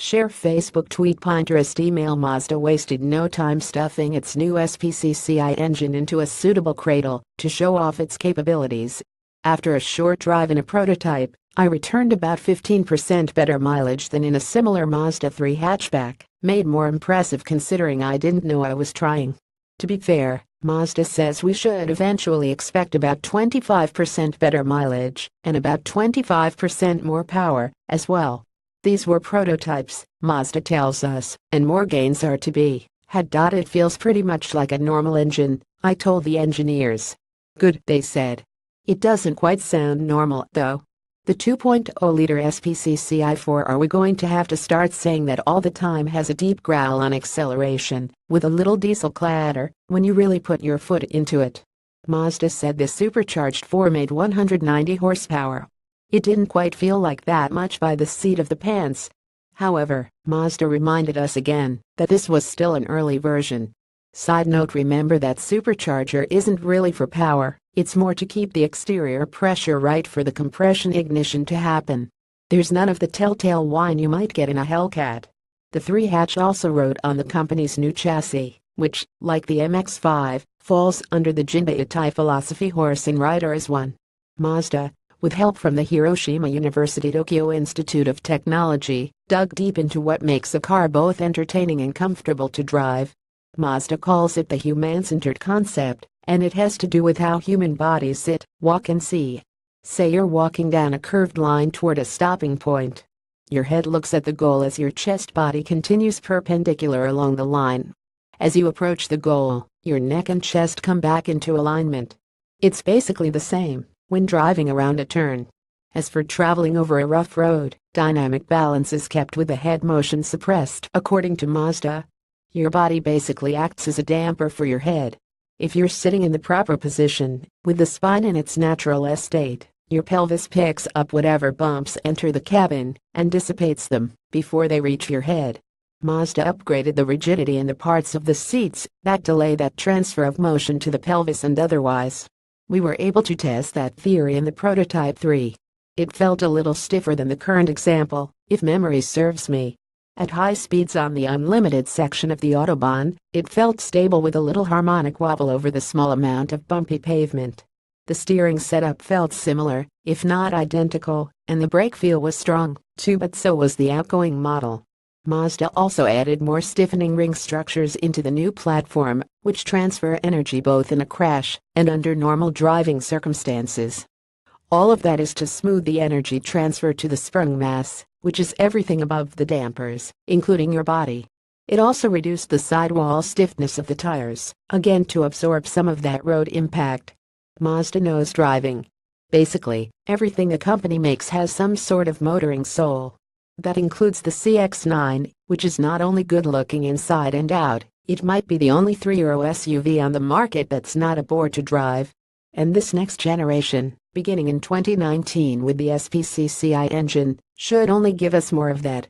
Share Facebook tweet Pinterest email Mazda wasted no time stuffing its new SPCCI engine into a suitable cradle to show off its capabilities. After a short drive in a prototype, I returned about 15% better mileage than in a similar Mazda 3 hatchback, made more impressive considering I didn't know I was trying. To be fair, Mazda says we should eventually expect about 25% better mileage and about 25% more power as well. These were prototypes, Mazda tells us, and more gains are to be had. It feels pretty much like a normal engine, I told the engineers. Good, they said. It doesn't quite sound normal, though. The 2.0-liter SPCCI4 are we going to have to start saying that all the time has a deep growl on acceleration, with a little diesel clatter, when you really put your foot into it. Mazda said the supercharged 4 made 190 horsepower. It didn't quite feel like that much by the seat of the pants. However, Mazda reminded us again that this was still an early version. Side note, remember that supercharger isn't really for power, it's more to keep the exterior pressure right for the compression ignition to happen. There's none of the telltale whine you might get in a Hellcat. The 3-hatch also rode on the company's new chassis, which, like the MX-5, falls under the Jinbei philosophy horse and rider as one. Mazda, with help from the Hiroshima University Tokyo Institute of Technology, dug deep into what makes a car both entertaining and comfortable to drive. Mazda calls it the human-centered concept, and it has to do with how human bodies sit, walk and see. Say you're walking down a curved line toward a stopping point. Your head looks at the goal as your chest body continues perpendicular along the line. As you approach the goal, your neck and chest come back into alignment. It's basically the same when driving around a turn. As for traveling over a rough road, dynamic balance is kept with the head motion suppressed. According to Mazda, your body basically acts as a damper for your head. If you're sitting in the proper position, with the spine in its natural state, your pelvis picks up whatever bumps enter the cabin and dissipates them before they reach your head. Mazda upgraded the rigidity in the parts of the seats that delay that transfer of motion to the pelvis and otherwise. We were able to test that theory in the Prototype 3. It felt a little stiffer than the current example, if memory serves me. At high speeds on the unlimited section of the Autobahn, it felt stable with a little harmonic wobble over the small amount of bumpy pavement. The steering setup felt similar, if not identical, and the brake feel was strong, too, but so was the outgoing model. Mazda also added more stiffening ring structures into the new platform, which transfer energy both in a crash and under normal driving circumstances. All of that is to smooth the energy transfer to the sprung mass, which is everything above the dampers, including your body. It also reduced the sidewall stiffness of the tires, again to absorb some of that road impact. Mazda knows driving. Basically, everything the company makes has some sort of motoring soul. That includes the CX-9, which is not only good-looking inside and out, it might be the only 3-row SUV on the market that's not a bore to drive. And this next generation, beginning in 2019 with the SPCCI engine, should only give us more of that.